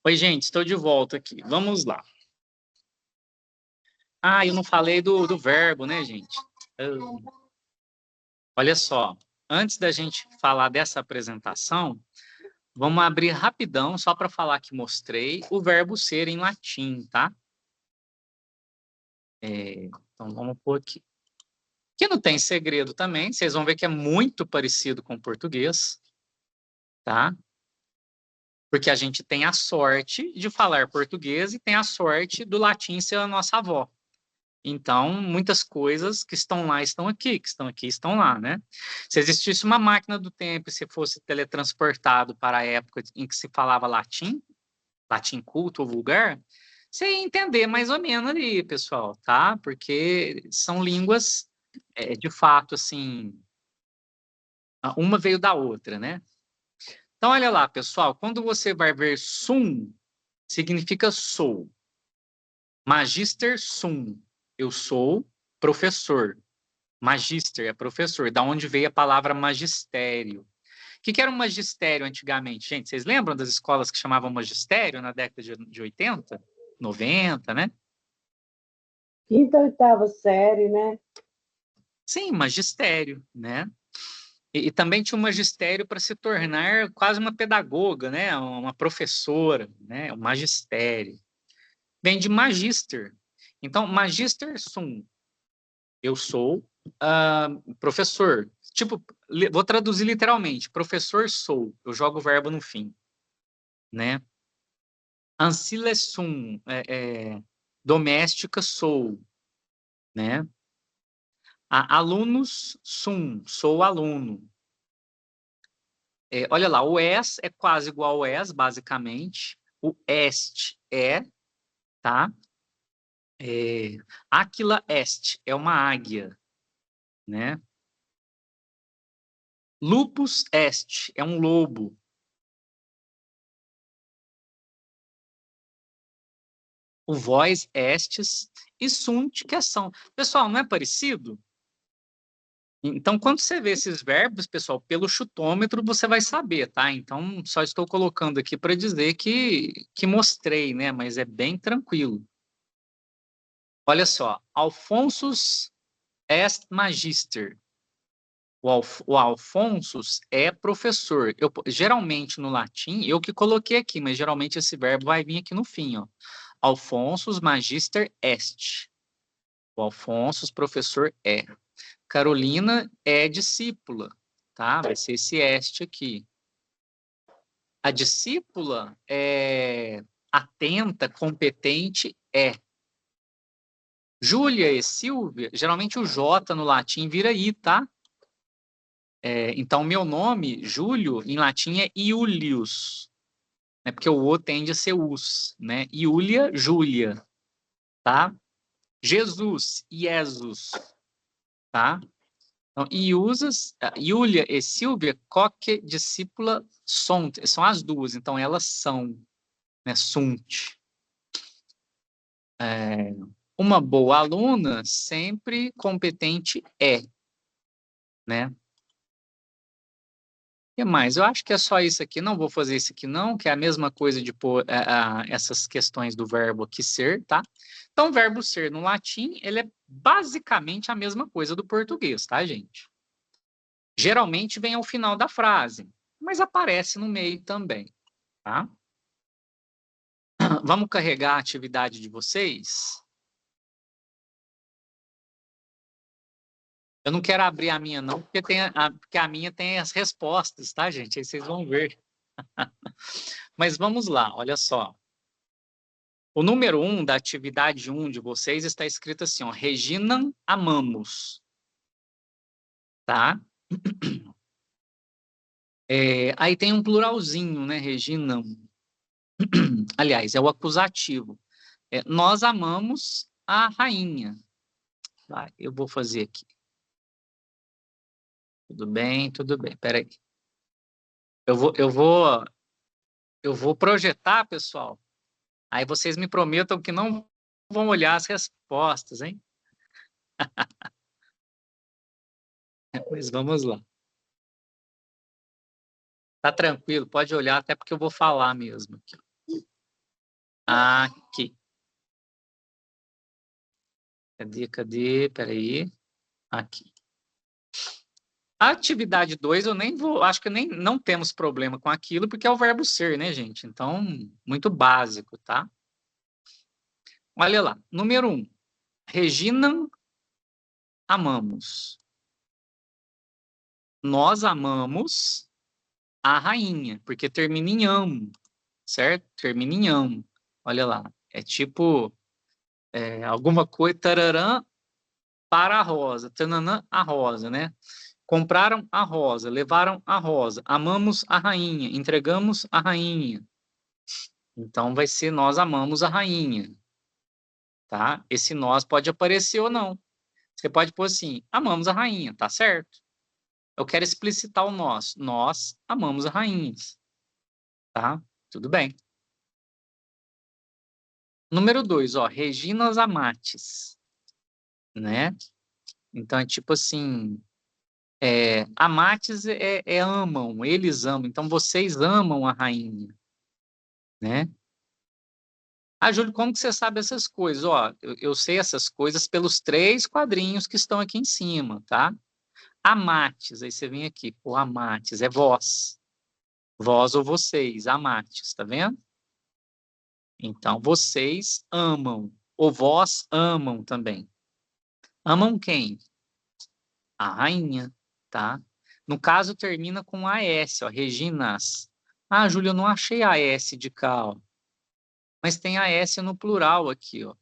Oi, gente, estou de volta aqui. Vamos lá. Ah, eu não falei do verbo, né, gente? Olha só, antes da gente falar dessa apresentação, vamos abrir rapidão, só para falar que mostrei, o verbo ser em latim, tá? Então, vamos pôr aqui. Que não tem segredo também, vocês vão ver que é muito parecido com o português, tá? Porque a gente tem a sorte de falar português e tem a sorte do latim ser a nossa avó. Então, muitas coisas que estão lá estão aqui, que estão aqui estão lá, né? Se existisse uma máquina do tempo e se fosse teletransportado para a época em que se falava latim, latim culto ou vulgar, você ia entender mais ou menos ali, pessoal, tá? Porque são línguas, de fato, assim, uma veio da outra, né? Então, olha lá, pessoal, quando você vai ver sum, significa sou. Magister sum, eu sou professor. Magister é professor, da onde veio a palavra magistério. O que era um magistério antigamente? Gente, vocês lembram das escolas que chamavam magistério na década de 80, 90, né? Quinta, oitava série, né? Sim, magistério, né? E também tinha um magistério para se tornar quase uma pedagoga, né? Uma professora, né? O magistério. Vem de magister. Então, magister sum, eu sou professor. Tipo, vou traduzir literalmente. Professor sou. Eu jogo o verbo no fim, né? Ancille sum, doméstica sou, né? Alunos sum, sou aluno. Olha lá, o es é quase igual ao es, basicamente. O est é, tá? Aquila est é uma águia, né? Lupus est é um lobo. O vós estes e sunt, que são. Pessoal, não é parecido? Então, quando você vê esses verbos, pessoal, pelo chutômetro você vai saber, tá? Então, só estou colocando aqui para dizer que mostrei, né? Mas é bem tranquilo. Olha só, Alfonsus est magister. O Alfonsus é professor. Geralmente no latim, eu que coloquei aqui, mas geralmente esse verbo vai vir aqui no fim, ó. Alfonsus magister est. O Alfonsus, professor, é. Carolina é discípula, tá? Vai ser esse este aqui. A discípula é atenta, competente, é. Júlia e Silvia, geralmente o J no latim vira I, tá? Então, meu nome, Júlio, em latim é Iulius, né? Porque o O tende a ser us, né? Iulia, Júlia, tá? Jesus, Iesus, tá? Então, Iulia e Silvia, coque, discípula, sont, são as duas, então elas são, né, sunt. Uma boa aluna, sempre competente é, né? O que mais? Eu acho que é só isso aqui, não vou fazer isso aqui não, que é a mesma coisa de pôr essas questões do verbo aqui ser, tá? Então, o verbo ser no latim, ele é basicamente a mesma coisa do português, tá, gente? Geralmente vem ao final da frase, mas aparece no meio também, tá? Vamos carregar a atividade de vocês? Eu não quero abrir a minha, não, porque a minha tem as respostas, tá, gente? Aí vocês vão ver. Mas vamos lá, olha só. O número 1 da atividade 1 de vocês está escrito assim, ó, Regina amamos. Tá? Aí tem um pluralzinho, né, Regina? Aliás, é o acusativo. Nós amamos a rainha. Tá? Eu vou fazer aqui. Tudo bem, tudo bem. Peraí. Eu vou projetar, pessoal. Aí vocês me prometam que não vão olhar as respostas, hein? Mas vamos lá. Tá tranquilo, pode olhar, até porque eu vou falar mesmo aqui. Aqui. Cadê? Peraí. Aqui. A atividade 2, eu nem vou, acho que nem não temos problema com aquilo, porque é o verbo ser, né, gente? Então, muito básico, tá? Olha lá. Número 1. Regina, amamos. Nós amamos a rainha, porque termina em amo, certo? Termina em amo. Olha lá. É tipo alguma coisa, tararã, para a rosa, tananã, a rosa, né? Compraram a rosa, levaram a rosa, amamos a rainha, entregamos a rainha. Então vai ser nós amamos a rainha, tá? Esse nós pode aparecer ou não. Você pode pôr assim, amamos a rainha, tá certo? Eu quero explicitar o nós. Nós amamos a rainha, tá? Tudo bem. Número 2, ó, Reginas Amates, né? Então é tipo assim, amates amam, eles amam. Então vocês amam a rainha, né? Ah, Júlio, como que você sabe essas coisas? Ó, eu sei essas coisas pelos 3 quadrinhos que estão aqui em cima, tá? Amates, aí você vem aqui, o amates é vós. Vós ou vocês, amates, tá vendo? Então, vocês amam, ou vós amam também. Amam quem? A rainha, tá? No caso, termina com AS, ó, Reginas. Ah, Júlio, eu não achei AS de cá, ó. Mas tem AS no plural aqui, ó,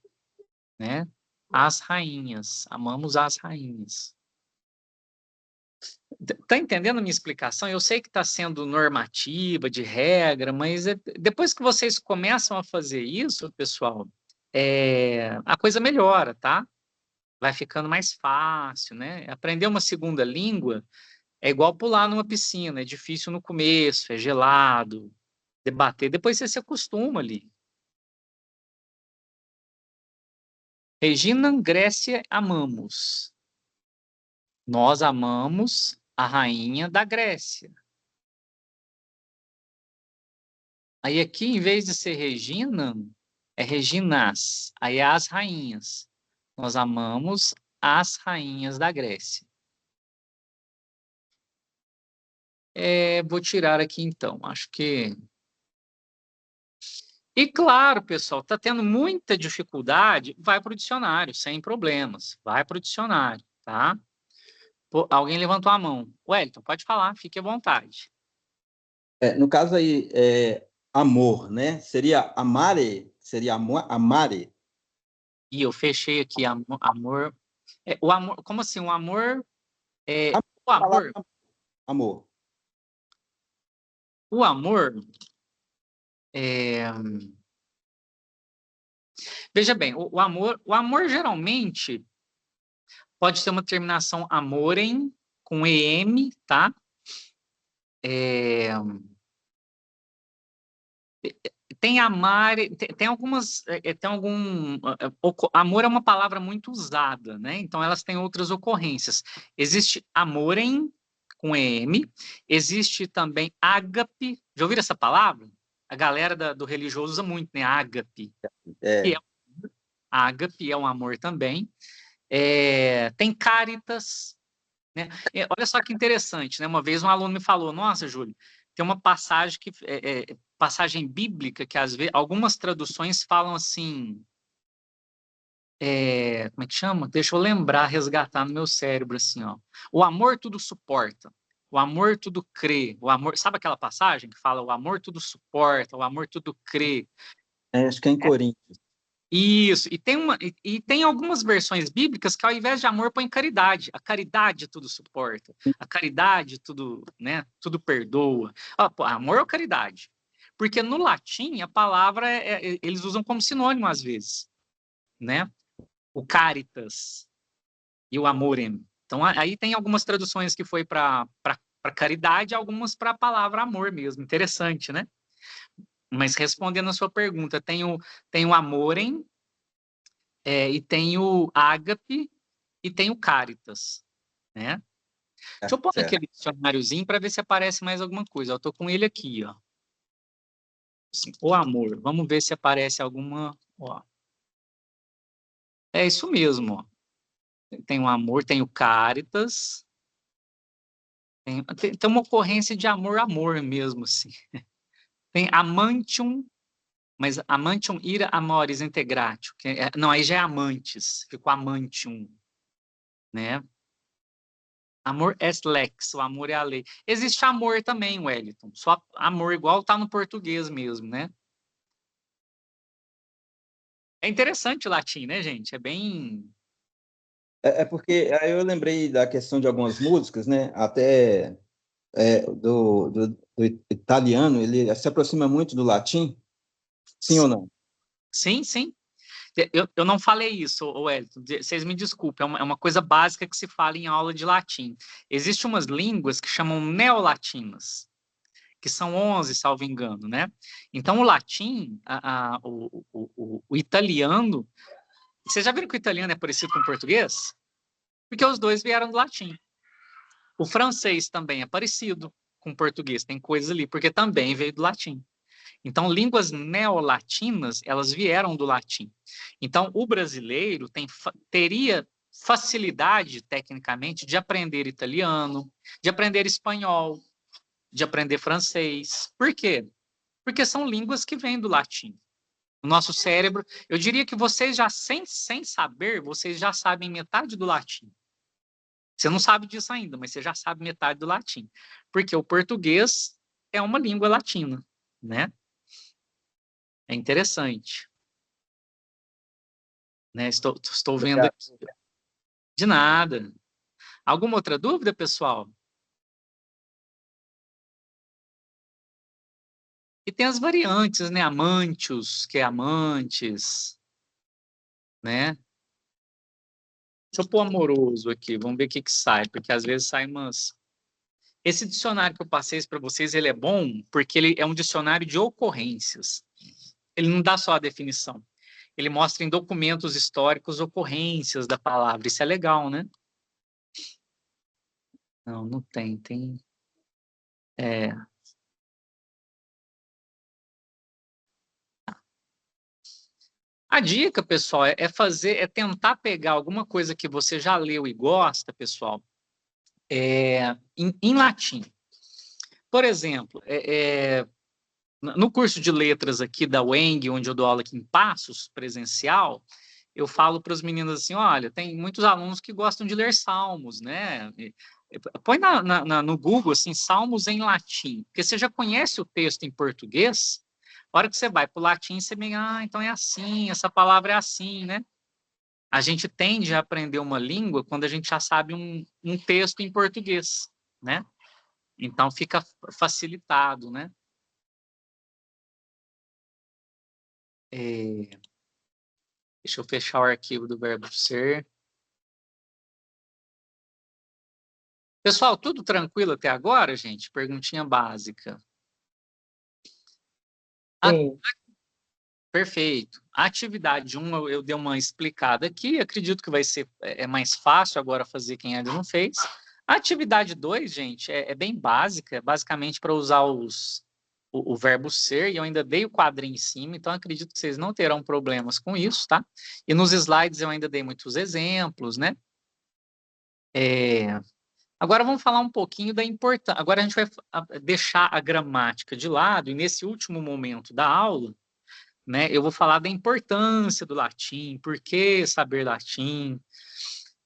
né? As rainhas, amamos as rainhas. Tá entendendo a minha explicação? Eu sei que está sendo normativa, de regra, mas depois que vocês começam a fazer isso, pessoal, a coisa melhora, tá? Vai ficando mais fácil, né? Aprender uma segunda língua é igual pular numa piscina, é difícil no começo, é gelado, debater, depois você se acostuma ali. Regina, Grécia, amamos. Nós amamos a rainha da Grécia. Aí aqui, em vez de ser Regina, é Reginas. Aí é as rainhas. Nós amamos as rainhas da Grécia. Vou tirar aqui então. Acho que... E claro, pessoal, está tendo muita dificuldade, vai para o dicionário, sem problemas. Vai para o dicionário, tá? Pô, alguém levantou a mão. Wellington, pode falar, fique à vontade. No caso aí, amor, né? Seria amare? Seria amare? E eu fechei aqui, amor. O amor, como assim? O amor. O amor. Amor. O amor. Veja bem, o amor geralmente pode ter uma terminação amorem com em, tá? Tem amar, tem algumas, amor é uma palavra muito usada, né? Então elas têm outras ocorrências. Existe amorem com em, existe também ágape. Já ouviram essa palavra? A galera do religioso usa muito, né? Ágape. Que ágape é um amor também. Tem caritas, né? Olha só que interessante, né? Uma vez um aluno me falou, nossa, Júlio, tem uma passagem passagem bíblica que às vezes algumas traduções falam assim, como é que chama? Deixa eu lembrar, resgatar no meu cérebro assim, ó. O amor tudo suporta, o amor tudo crê, o amor, sabe aquela passagem que fala o amor tudo suporta, o amor tudo crê? Acho que é em Coríntios. Isso, e tem algumas versões bíblicas que ao invés de amor põe caridade. A caridade tudo suporta, a caridade tudo, né, tudo perdoa. Amor ou caridade? Porque no latim a palavra eles usam como sinônimo às vezes, né? O caritas e o amorem. Então aí tem algumas traduções que foi para caridade, algumas para a palavra amor mesmo. Interessante, né? Mas respondendo a sua pergunta, tem o amorem, e tem o ágape e tem o caritas, né? Deixa eu pôr aquele dicionáriozinho para ver se aparece mais alguma coisa. Eu tô com ele aqui, ó. O amor. Vamos ver se aparece alguma... Ó. É isso mesmo. Ó. Tem o amor, tem o caritas. Tem uma ocorrência de amor mesmo, assim. Tem amantium, mas amantium ira amoris integratio. Não, aí já é amantes. Ficou amantium, né? Amor est lex, o amor é a lei. Existe amor também, Wellington. Só amor igual tá no português mesmo, né? É interessante o latim, né, gente? É bem... É porque aí eu lembrei da questão de algumas músicas, né? Até do italiano, ele se aproxima muito do latim, sim ou não? Sim, sim. Eu não falei isso, Wellington. Vocês me desculpem, é uma coisa básica que se fala em aula de latim. Existem umas línguas que chamam neolatinas, que são 11, salvo engano, né? Então, o latim, o italiano... Vocês já viram que o italiano é parecido com o português? Porque os dois vieram do latim. O francês também é parecido com o português, tem coisas ali, porque também veio do latim. Então, línguas neolatinas, elas vieram do latim. Então, o brasileiro teria facilidade, tecnicamente, de aprender italiano, de aprender espanhol, de aprender francês. Por quê? Porque são línguas que vêm do latim. O nosso cérebro, eu diria que vocês já, sem saber, vocês já sabem metade do latim. Você não sabe disso ainda, mas você já sabe metade do latim. Porque o português é uma língua latina, né? É interessante. Né? Estou vendo Obrigado. aqui. De nada. Alguma outra dúvida, pessoal? E tem as variantes, né? Amantios, que é amantes, né? Deixa eu pôr amoroso aqui, vamos ver o que sai, porque às vezes sai umas... Esse dicionário que eu passei para vocês, ele é bom porque ele é um dicionário de ocorrências. Ele não dá só a definição. Ele mostra em documentos históricos ocorrências da palavra. Isso é legal, né? Não, não tem. Tem... A dica, pessoal, é tentar pegar alguma coisa que você já leu e gosta, pessoal, em latim. Por exemplo, no curso de letras aqui da UENG, onde eu dou aula aqui em Passos, presencial, eu falo para os meninos assim, olha, tem muitos alunos que gostam de ler salmos, né? Põe no Google, assim, salmos em latim, porque você já conhece o texto em português, a hora que você vai para o latim, você vem, então é assim, essa palavra é assim, né? A gente tende a aprender uma língua quando a gente já sabe um texto em português, né? Então fica facilitado, né? Deixa eu fechar o arquivo do verbo ser. Pessoal, tudo tranquilo até agora, gente? Perguntinha básica. Sim. Perfeito. A atividade 1 eu dei uma explicada aqui, acredito que vai ser mais fácil agora fazer quem ainda não fez. A atividade 2, gente, é bem básica, basicamente para usar o verbo ser, e eu ainda dei o quadrinho em cima, então acredito que vocês não terão problemas com isso, tá? E nos slides eu ainda dei muitos exemplos, né? Agora vamos falar um pouquinho da importância. Agora a gente vai deixar a gramática de lado, e nesse último momento da aula, né, eu vou falar da importância do latim, por que saber latim.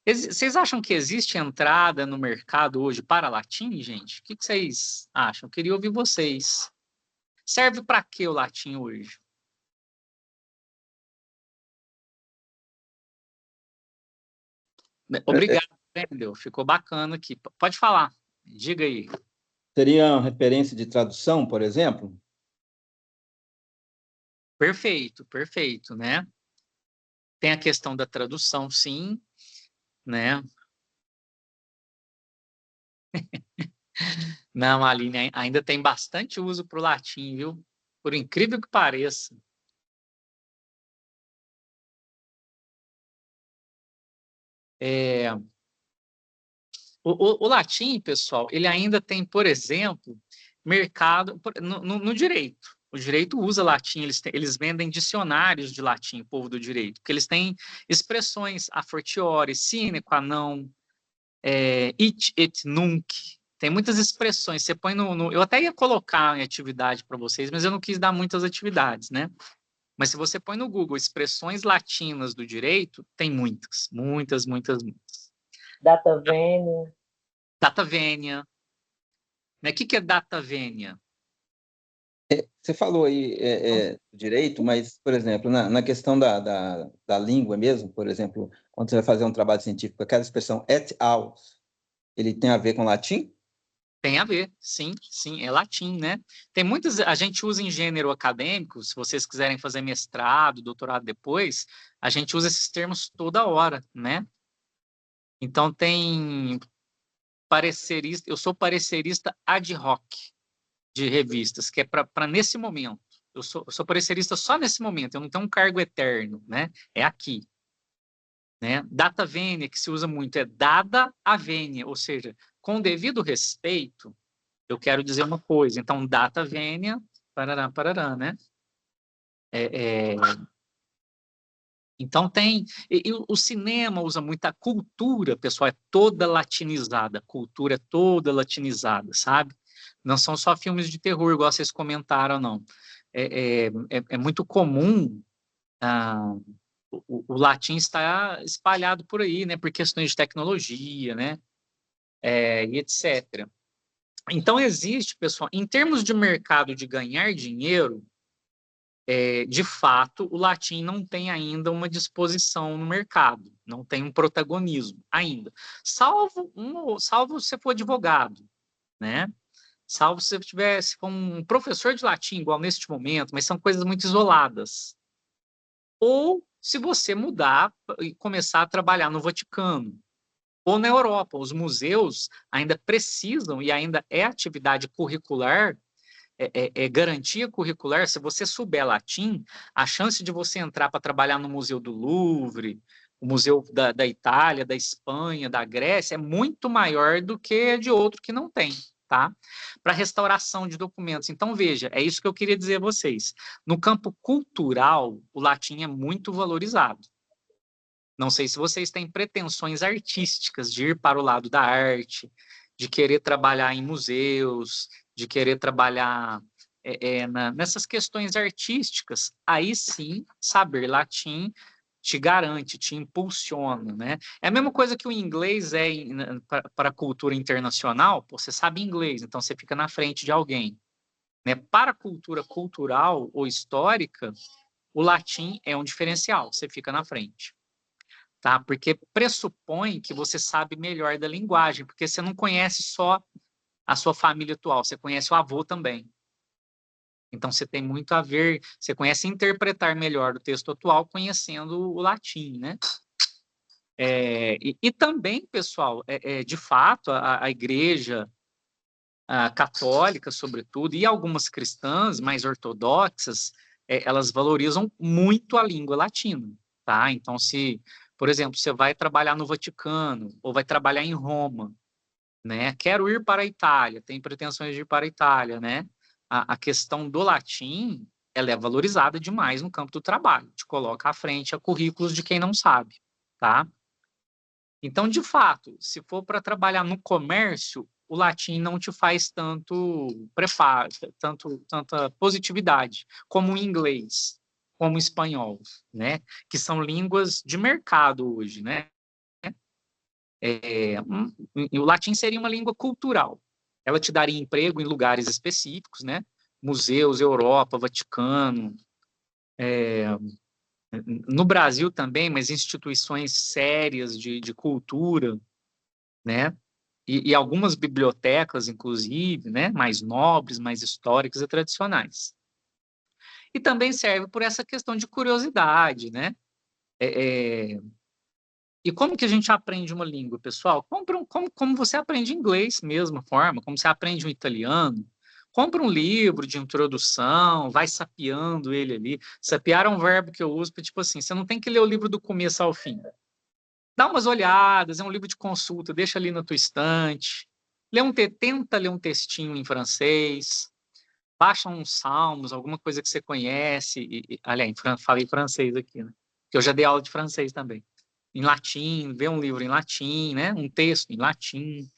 Vocês acham que existe entrada no mercado hoje para latim, gente? O que vocês acham? Eu queria ouvir vocês. Serve para que o latim hoje? Obrigado, Wendel. Ficou bacana aqui. Pode falar. Diga aí. Seria uma referência de tradução, por exemplo? Perfeito, perfeito, né? Tem a questão da tradução, sim, né? Não, Aline, ainda tem bastante uso para o latim, viu? Por incrível que pareça. O latim, pessoal, ele ainda tem, por exemplo, mercado no direito. O direito usa latim, eles vendem dicionários de latim, o povo do direito, porque eles têm expressões a fortiori, sine qua non, it et nunc. Tem muitas expressões. Você põe eu até ia colocar em atividade para vocês, mas eu não quis dar muitas atividades, né? Mas se você põe no Google expressões latinas do direito, tem muitas, muitas, muitas, muitas. Data vênia. Data vênia. Né? O que é data vênia? Você falou aí direito, mas, por exemplo, na questão da língua mesmo, por exemplo, quando você vai fazer um trabalho científico, aquela expressão et al, ele tem a ver com latim? Tem a ver, sim, sim, é latim, né? Tem muitas, a gente usa em gênero acadêmico, se vocês quiserem fazer mestrado, doutorado depois, a gente usa esses termos toda hora, né? Então tem parecerista, eu sou parecerista ad hoc de revistas, que é para nesse momento. Eu sou parecerista só nesse momento, eu não tenho um cargo eterno, né? É aqui. Né? Data vênia, que se usa muito, é dada a vênia, ou seja, com devido respeito, eu quero dizer uma coisa. Então, data vênia, parará, parará, né? Então, tem... E o cinema usa muita cultura, pessoal, é toda latinizada. A cultura é toda latinizada, sabe? Não são só filmes de terror, igual vocês comentaram, não. É muito comum... O latim está espalhado por aí, né? Por questões de tecnologia, né? E etc. Então, existe, pessoal, em termos de mercado de ganhar dinheiro, de fato, o latim não tem ainda uma disposição no mercado, não tem um protagonismo ainda. Salvo se você for advogado, né? Salvo se você tivesse um professor de latim, igual neste momento, mas são coisas muito isoladas. Ou se você mudar e começar a trabalhar no Vaticano, ou na Europa, os museus ainda precisam, e ainda é atividade curricular, garantia curricular, se você souber latim, a chance de você entrar para trabalhar no Museu do Louvre, o Museu da Itália, da Espanha, da Grécia, é muito maior do que de outro que não tem, tá? Para restauração de documentos. Então, veja, é isso que eu queria dizer a vocês. No campo cultural, o latim é muito valorizado. Não sei se vocês têm pretensões artísticas de ir para o lado da arte, de querer trabalhar em museus, de querer trabalhar nessas questões artísticas. Aí sim, saber latim te garante, te impulsiona, né? É a mesma coisa que o inglês para a cultura internacional. Pô, você sabe inglês, então você fica na frente de alguém. Né? Para a cultura cultural ou histórica, o latim é um diferencial, você fica na frente. Tá? Porque pressupõe que você sabe melhor da linguagem, porque você não conhece só a sua família atual, você conhece o avô também. Então, você tem muito a ver, você conhece interpretar melhor o texto atual conhecendo o latim, né? E também, pessoal, de fato, a igreja católica, sobretudo, e algumas cristãs mais ortodoxas, elas valorizam muito a língua latina, tá? Então, por exemplo, você vai trabalhar no Vaticano ou vai trabalhar em Roma, né? Quero ir para a Itália, tem pretensões de ir para a Itália, né? A questão do latim, ela é valorizada demais no campo do trabalho, te coloca à frente a currículos de quem não sabe, tá? Então, de fato, se for para trabalhar no comércio, o latim não te faz tanto preparo, tanta positividade como o inglês, como o espanhol, né? Que são línguas de mercado hoje, né? O latim seria uma língua cultural. Ela te daria emprego em lugares específicos, né? Museus, Europa, Vaticano, no Brasil também, mas instituições sérias de cultura, né? E algumas bibliotecas, inclusive, né? Mais nobres, mais históricas e tradicionais. E também serve por essa questão de curiosidade, né? E como que a gente aprende uma língua, pessoal? Como você aprende inglês, mesma forma, como você aprende um italiano. Compra um livro de introdução, vai sapeando ele ali. Sapear é um verbo que eu uso para, tipo assim, você não tem que ler o livro do começo ao fim. Dá umas olhadas, é um livro de consulta, deixa ali na tua estante. Tenta ler um textinho em francês. baixa uns salmos, alguma coisa que você conhece, aliás, falei francês aqui, né? Que eu já dei aula de francês também. Em latim, vê um livro em latim, né? Um texto em latim.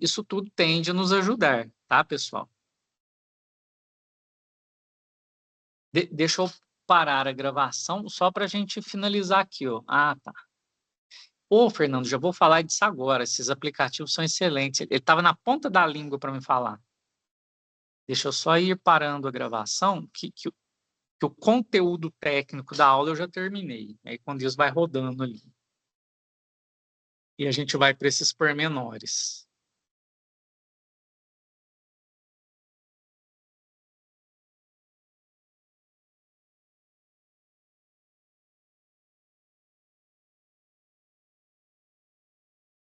Isso tudo tende a nos ajudar, tá, pessoal? Deixa eu parar a gravação só para a gente finalizar aqui, ó. Ah, tá. Ô, Fernando, já vou falar disso agora. Esses aplicativos são excelentes. Ele estava na ponta da língua para me falar. Deixa eu só ir parando a gravação, que o conteúdo técnico da aula eu já terminei. Aí, quando isso vai rodando ali. E a gente vai para esses pormenores.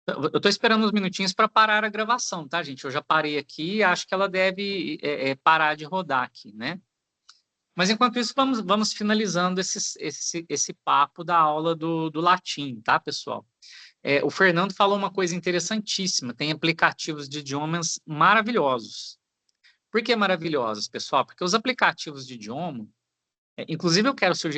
Eu estou esperando uns minutinhos para parar a gravação, tá, gente? Eu já parei aqui e acho que ela deve parar de rodar aqui, né? Mas, enquanto isso, vamos finalizando esse papo da aula do latim, tá, pessoal? O Fernando falou uma coisa interessantíssima, tem aplicativos de idiomas maravilhosos. Por que maravilhosos, pessoal? Porque os aplicativos de idioma, inclusive eu quero sugerir